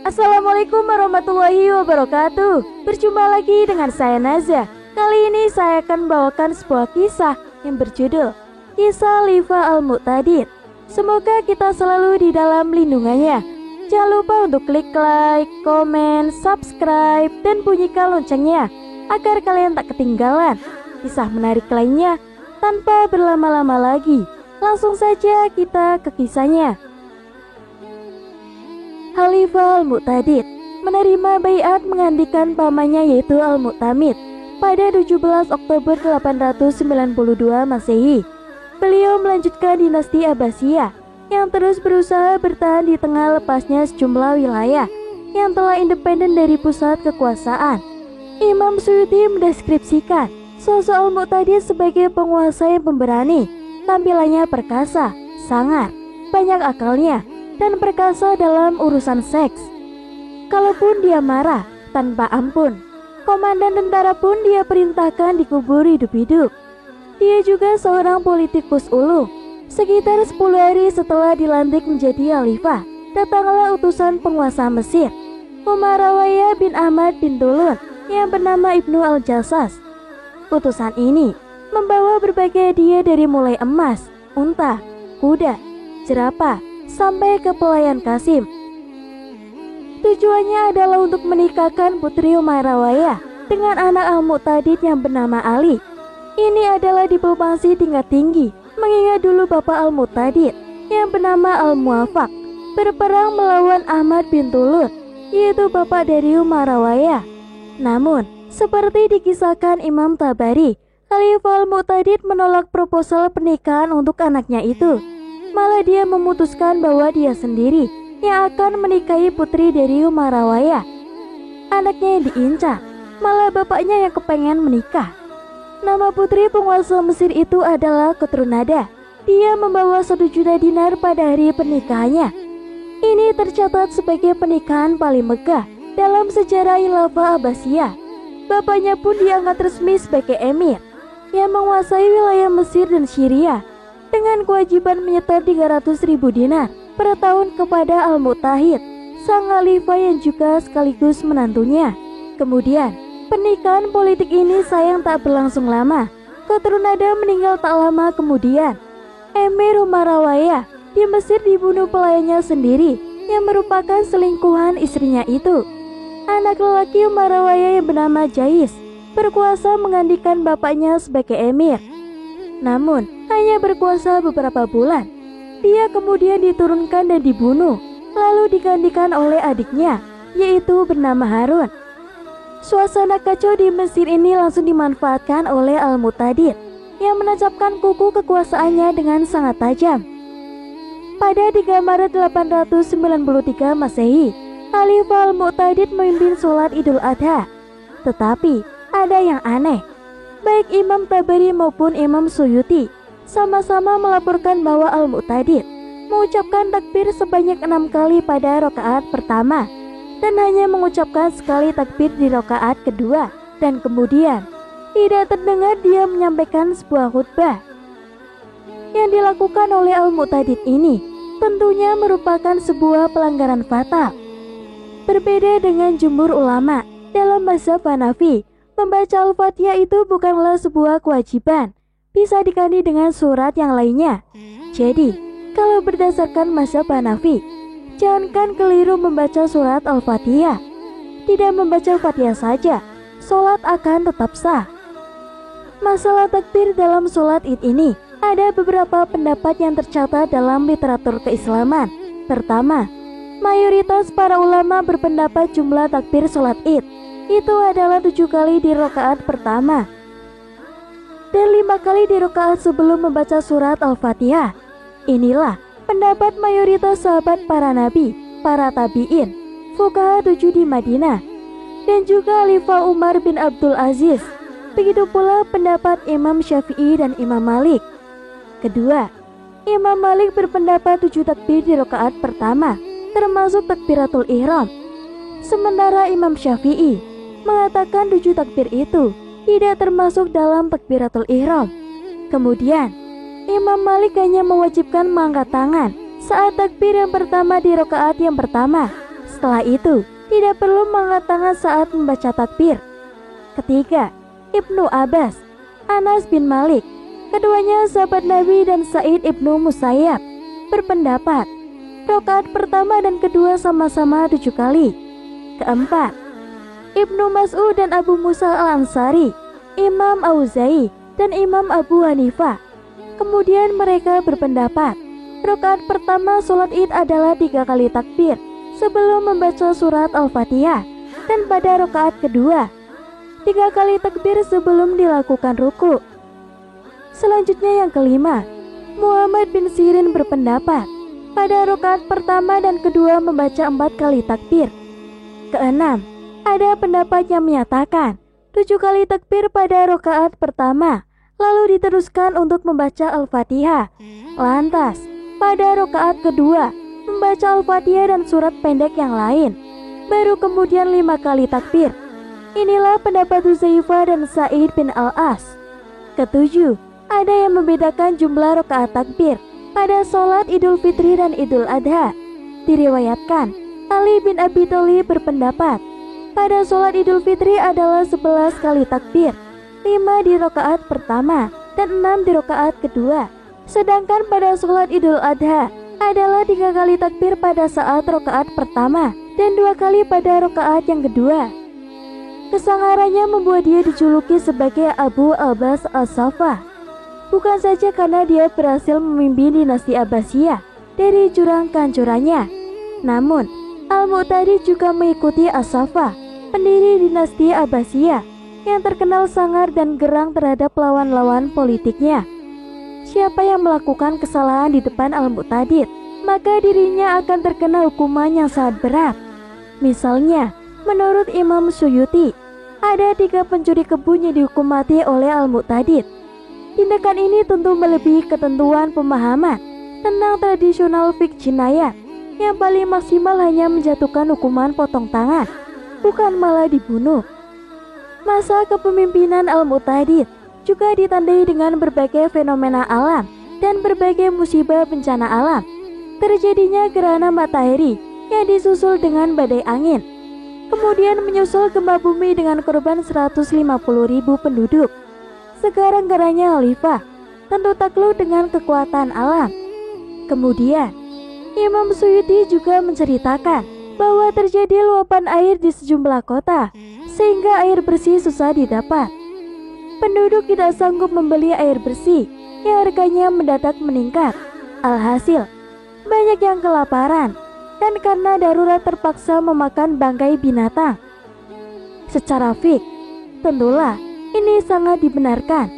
Assalamualaikum warahmatullahi wabarakatuh. Berjumpa lagi dengan saya Naza. Kali ini saya akan membawakan sebuah kisah yang berjudul Kisah Liva Al-Mu'tadid. Semoga kita selalu di dalam lindungannya. Jangan lupa untuk klik like, komen, subscribe, dan bunyikan loncengnya agar kalian tak ketinggalan kisah menarik lainnya. Tanpa berlama-lama lagi, langsung saja kita ke kisahnya. Khalifah Al-Mu'tadid menerima baiat menggantikan pamannya yaitu Al-Mu'tamid pada 17 Oktober 892 Masehi. Beliau melanjutkan dinasti Abbasiyah yang terus berusaha bertahan di tengah lepasnya sejumlah wilayah yang telah independen dari pusat kekuasaan. Imam Suyuti mendeskripsikan sosok Al-Mu'tadid sebagai penguasa yang pemberani, tampilannya perkasa, sangar, banyak akalnya, dan perkasa dalam urusan seks. Kalaupun dia marah tanpa ampun, komandan tentara pun dia perintahkan dikubur hidup-hidup. Dia juga seorang politikus ulung. Sekitar 10 hari setelah dilantik menjadi khalifah, datanglah utusan penguasa Mesir, Umarawiyah bin Ahmad bin Tulun yang bernama Ibnu Al-Jassas. Utusan ini membawa berbagai hadiah dari mulai emas, unta, kuda, jerapah, sampai ke pelayan Kasim. Tujuannya adalah untuk menikahkan putri Umarawiyah dengan anak Al-Mu'tadid yang bernama Ali. Ini adalah diplomasi tingkat tinggi, mengingat dulu bapak Al-Mu'tadid yang bernama Al-Muwafaq berperang melawan Ahmad bin Tulun, yaitu bapak dari Umarawiyah. Namun, seperti dikisahkan Imam Tabari, Khalifah Al-Mu'tadid menolak proposal pernikahan untuk anaknya itu. Malah dia memutuskan bahwa dia sendiri yang akan menikahi putri dari Umarawiyah. Anaknya yang diincar, malah bapaknya yang kepengen menikah. Nama putri penguasa Mesir itu adalah Ketrunada. Dia membawa 1 juta dinar pada hari pernikahannya. Ini tercatat sebagai pernikahan paling megah dalam sejarah Khilafah Abbasiyah. Bapaknya pun diangkat resmi sebagai emir yang menguasai wilayah Mesir dan Syria, dengan kewajiban menyetor 300.000 dinar per tahun kepada Al-Mu'tahid, sang khalifah yang juga sekaligus menantunya. Kemudian, pernikahan politik ini sayang tak berlangsung lama. Ketrunada meninggal tak lama kemudian. Emir Umarawiyah di Mesir dibunuh pelayannya sendiri yang merupakan selingkuhan istrinya itu. Anak lelaki Umarawiyah yang bernama Jais berkuasa menggantikan bapaknya sebagai emir. Namun, hanya berkuasa beberapa bulan. Dia kemudian diturunkan dan dibunuh, lalu digantikan oleh adiknya, yaitu bernama Harun. Suasana kacau di Mesir ini langsung dimanfaatkan oleh Al-Mu'tadid yang menancapkan kuku kekuasaannya dengan sangat tajam. Pada 3 Maret 893 Masehi, Khalifah Al-Mu'tadid memimpin sholat Idul Adha. Tetapi, ada yang aneh. Baik Imam Tabari maupun Imam Suyuti sama-sama melaporkan bahwa Al-Mu'tadid mengucapkan takbir sebanyak 6 kali pada rakaat pertama dan hanya mengucapkan sekali takbir di rakaat kedua, dan kemudian tidak terdengar dia menyampaikan sebuah khutbah. Yang dilakukan oleh Al-Mu'tadid ini tentunya merupakan sebuah pelanggaran fatal. Berbeda dengan jumhur ulama dalam mazhab Hanafi, membaca Al-Fatihah itu bukanlah sebuah kewajiban, bisa diganti dengan surat yang lainnya. Jadi, kalau berdasarkan mazhab Hanafi, jangankan keliru membaca surat Al-Fatihah, tidak membaca Fatihah saja, sholat akan tetap sah. Masalah takbir dalam sholat Id ini, ada beberapa pendapat yang tercatat dalam literatur keislaman. Pertama, mayoritas para ulama berpendapat jumlah takbir sholat Id itu adalah 7 kali di rakaat pertama dan 5 kali di rakaat sebelum membaca surat Al-Fatihah. Inilah pendapat mayoritas sahabat para nabi, para tabi'in, fuqaha 7 di Madinah, dan juga Khalifah Umar bin Abdul Aziz. Begitu pula pendapat Imam Syafi'i dan Imam Malik. Kedua, Imam Malik berpendapat 7 takbir di rakaat pertama, termasuk takbiratul ihram. Sementara Imam Syafi'i mengatakan 7 takbir itu tidak termasuk dalam takbiratul ihram. Kemudian, Imam Malik hanya mewajibkan mengangkat tangan saat takbir yang pertama di rakaat yang pertama. Setelah itu, tidak perlu mengangkat tangan saat membaca takbir. Ketiga, Ibnu Abbas, Anas bin Malik, keduanya sahabat Nabi, dan Sa'id ibnu Musayyab berpendapat rakaat pertama dan kedua sama-sama 7 kali. Keempat, Ibnu Mas'ud dan Abu Musa al-Ansari, Imam Auza'i, dan Imam Abu Hanifah. Kemudian mereka berpendapat rakaat pertama sholat id adalah 3 kali takbir sebelum membaca surat Al-Fatihah, dan pada rakaat kedua 3 kali takbir sebelum dilakukan ruku. Selanjutnya yang kelima, Muhammad bin Sirin berpendapat pada rakaat pertama dan kedua membaca 4 kali takbir. Keenam, ada pendapat yang menyatakan 7 kali takbir pada rakaat pertama, lalu diteruskan untuk membaca Al-Fatihah. Lantas, pada rakaat kedua, membaca Al-Fatihah dan surat pendek yang lain, baru kemudian 5 kali takbir. Inilah pendapat Hudzaifah dan Sa'id bin Al-As. Ketujuh, ada yang membedakan jumlah rakaat takbir pada sholat Idul Fitri dan Idul Adha. Diriwayatkan, Ali bin Abi Thalib berpendapat pada sholat Idul Fitri adalah 11 kali takbir, 5 di rakaat pertama dan 6 di rakaat kedua. Sedangkan pada sholat Idul Adha adalah 3 kali takbir pada saat rakaat pertama dan 2 kali pada rakaat yang kedua. Kesangarannya membuat dia dijuluki sebagai Abu Abbas As-Saffah, bukan saja karena dia berhasil memimpin dinasti Abbasiyah dari jurang kehancurannya, namun Al-Mu'tadid juga mengikuti As-Saffah, pendiri dinasti Abbasiyah yang terkenal sangar dan gerang terhadap lawan-lawan politiknya. Siapa yang melakukan kesalahan di depan Al-Mu'tadid, maka dirinya akan terkena hukuman yang sangat berat. Misalnya, menurut Imam Suyuti, ada 3 pencuri kebun yang dihukum mati oleh Al-Mu'tadid. Tindakan ini tentu melebihi ketentuan pemahaman tentang tradisional fiqh jinayat, yang paling maksimal hanya menjatuhkan hukuman potong tangan, bukan malah dibunuh. Masa kepemimpinan Al-Mu'tadid juga ditandai dengan berbagai fenomena alam dan berbagai musibah bencana alam. Terjadinya gerhana matahari yang disusul dengan badai angin, kemudian menyusul gempa bumi dengan korban 150.000 penduduk. Sekarang-garangnya khalifah tentu takluk dengan kekuatan alam. Kemudian Imam Suyuti juga menceritakan bahwa terjadi luapan air di sejumlah kota, sehingga air bersih susah didapat. Penduduk tidak sanggup membeli air bersih yang harganya mendadak meningkat. Alhasil, banyak yang kelaparan, dan karena darurat terpaksa memakan bangkai binatang. Secara fiqh, tentulah ini sangat dibenarkan.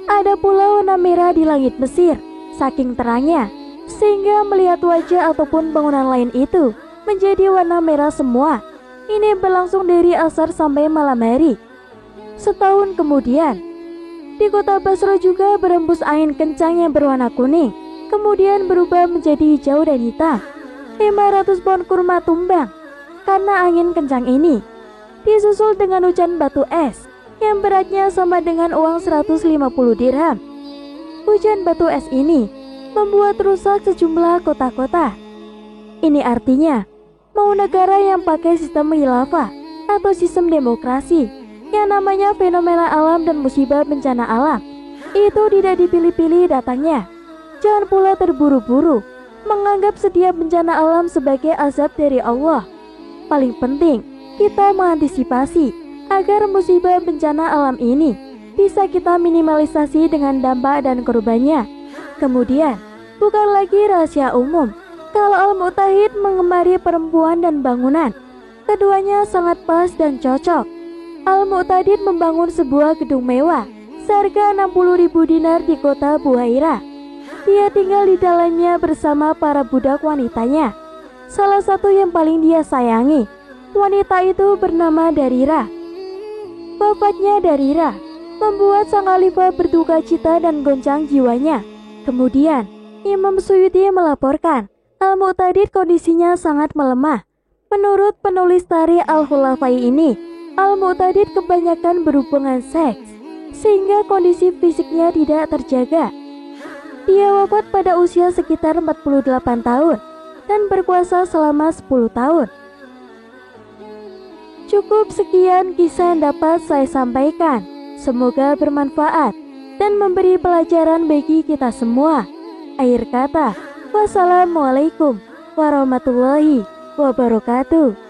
Ada pula warna merah di langit Mesir, saking terangnya, sehingga melihat wajah ataupun bangunan lain itu menjadi warna merah semua. Ini berlangsung dari asar sampai malam hari. Setahun kemudian, di kota Basra juga berembus angin kencang yang berwarna kuning, kemudian berubah menjadi hijau dan hitam. 500 pohon kurma tumbang karena angin kencang ini, disusul dengan hujan batu es yang beratnya sama dengan uang 150 dirham. Hujan batu es ini membuat rusak sejumlah kota-kota. Ini artinya, mau negara yang pakai sistem khilafah atau sistem demokrasi, yang namanya fenomena alam dan musibah bencana alam, itu tidak dipilih-pilih datangnya. Jangan pula terburu-buru menganggap setiap bencana alam sebagai azab dari Allah. Paling penting, kita mengantisipasi agar musibah bencana alam ini bisa kita minimalisasi dengan dampak dan korbannya. Kemudian, bukan lagi rahasia umum kalau Al-Mu'tahid mengemari perempuan dan bangunan. Keduanya sangat pas dan cocok. Al-Mu'tadid membangun sebuah gedung mewah seharga 60.000 dinar di kota Buhairah. Dia tinggal di dalamnya bersama para budak wanitanya. Salah satu yang paling dia sayangi, wanita itu bernama Darirah. Wafatnya Darirah membuat sang khalifah berduka cita dan goncang jiwanya. Kemudian Imam Suyuti melaporkan Al-Mu'tadid kondisinya sangat melemah. Menurut penulis Tarikh Al-Khulafai ini, Al-Mu'tadid kebanyakan berhubungan seks, sehingga kondisi fisiknya tidak terjaga. Dia wafat pada usia sekitar 48 tahun dan berkuasa selama 10 tahun. Cukup sekian kisah yang dapat saya sampaikan. Semoga bermanfaat dan memberi pelajaran bagi kita semua. Akhir kata, wassalamualaikum warahmatullahi wabarakatuh.